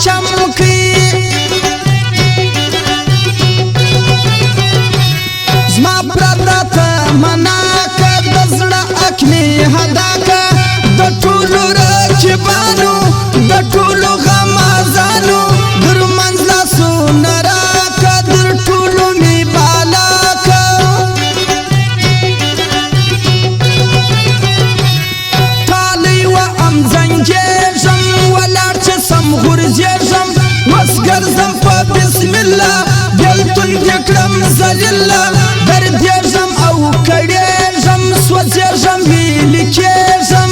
چمکی زما پرده تمنا که د زړه اکنې هدا که د ټولو رقیبانو د ټولو غمازانو در منځ لاسونه راکه در ټولو مې بالا که تالی و ام زنګېږم ولاړ چې سم غورځېږم وس ګرځم په بسم الله بېلتون دې کړم ذلیله دردېږم او کړېږم سوځېږم ویلې کېږم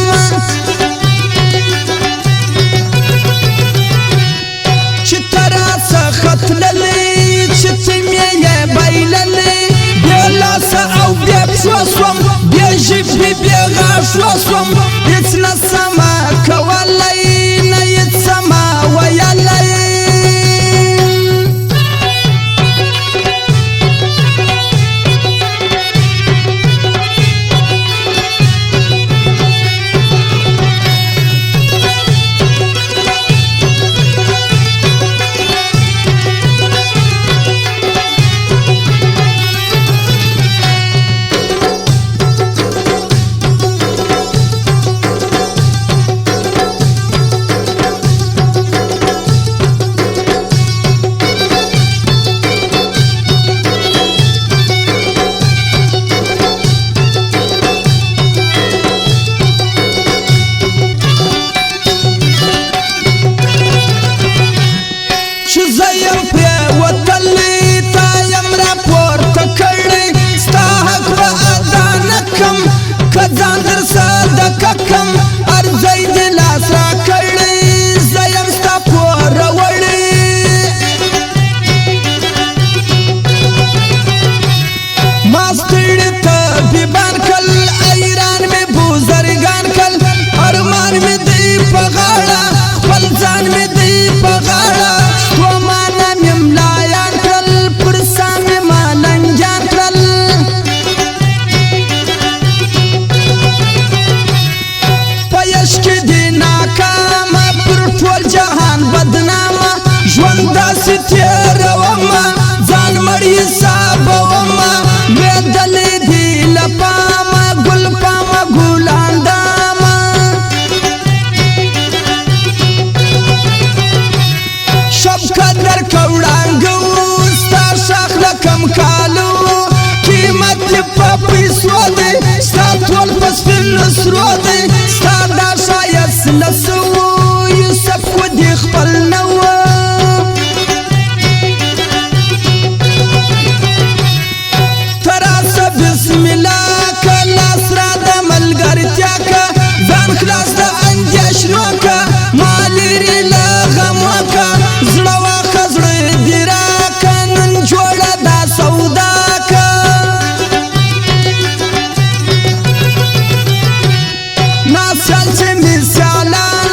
چې ته راڅخه تللې چې ته مې یې بایللې بې لاسه او بې پښو شوم بې ژبې بې غاښو شوم هېڅ نه سمه کولی نه هېڅ سمه ویلی ځان در صدقه کم ارزی دې لاس را کړی زه یم ستا پوروړی ما ستړي طبیبان کل ایران مې بزرګان کل ارمان مې دی په غاړه خپل ځان مې دی په غاړه ستومانه مې ملایان کړل پر سا مې مالنګیان کړل ژوند داسې تېرومه ځان مړ حسابومه لوېدلې دي له پامه ګل پامه ګلاندامه شب قدر که وړانګه و ستا ښاخ لکم کالو قیمت یې په پیسو دی ستا ټول په سپینو سرو دی ستا دا ښایست له څه و یوسف خو دې خپل نه و بسم الله که لاس را د ملګرتیا که ځان خلاص د اندېښنو که ما لرې له غمو که زړه واخه زړه دې راکه نن جوړه دا سودا که ناسیال چې مې سیالان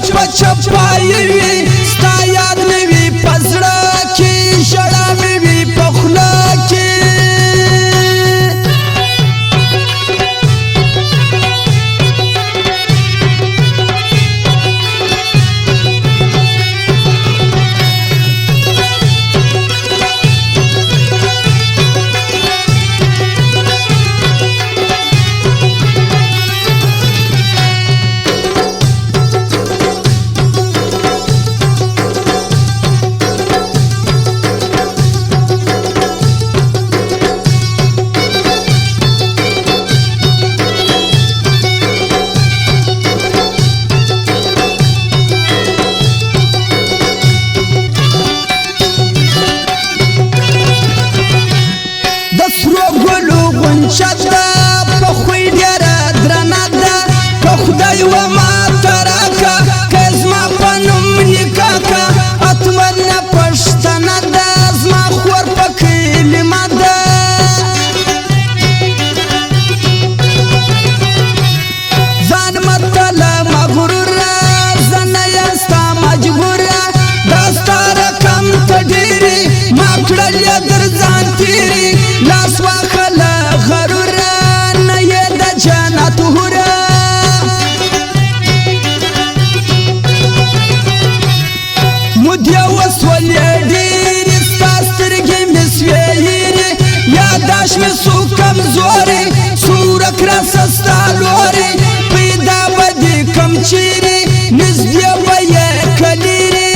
چپ چپائی وی ستا یاد می وی پزړه کې ژړا می وی په خوله کې شدا په خوې ډېره درنه ده که خدای و ما ته راکه که زما په نوم نکاح که اتمنه پښتنه ده زما خور په کلمه ده ځان متله مغروره زه نه یم ستا مجبوره دا ستا رقم ته ډېرې ما کړلې در ځان تېرې لاس واخله غروره نه یې د جنت هوره مودې وسولې ډېرې ستا سترګې مې سوې هېرې یاداشت مې سو کمزورې صورت راسه ستا لورې پیدا به دې کم چېرې نږدې به یې که لېرې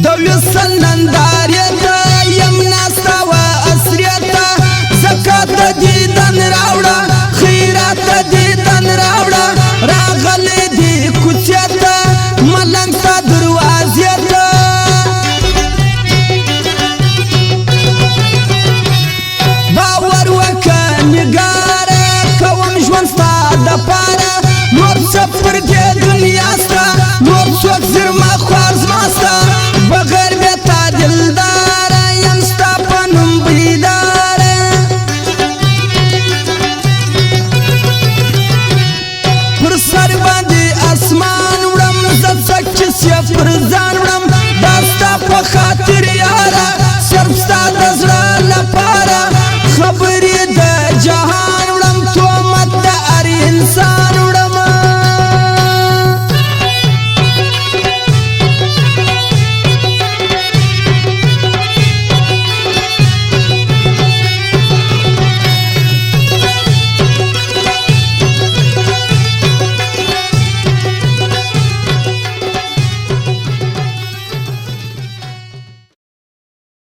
د وصل نندارې ته یم ناسته وه عصرې ته زکات د دې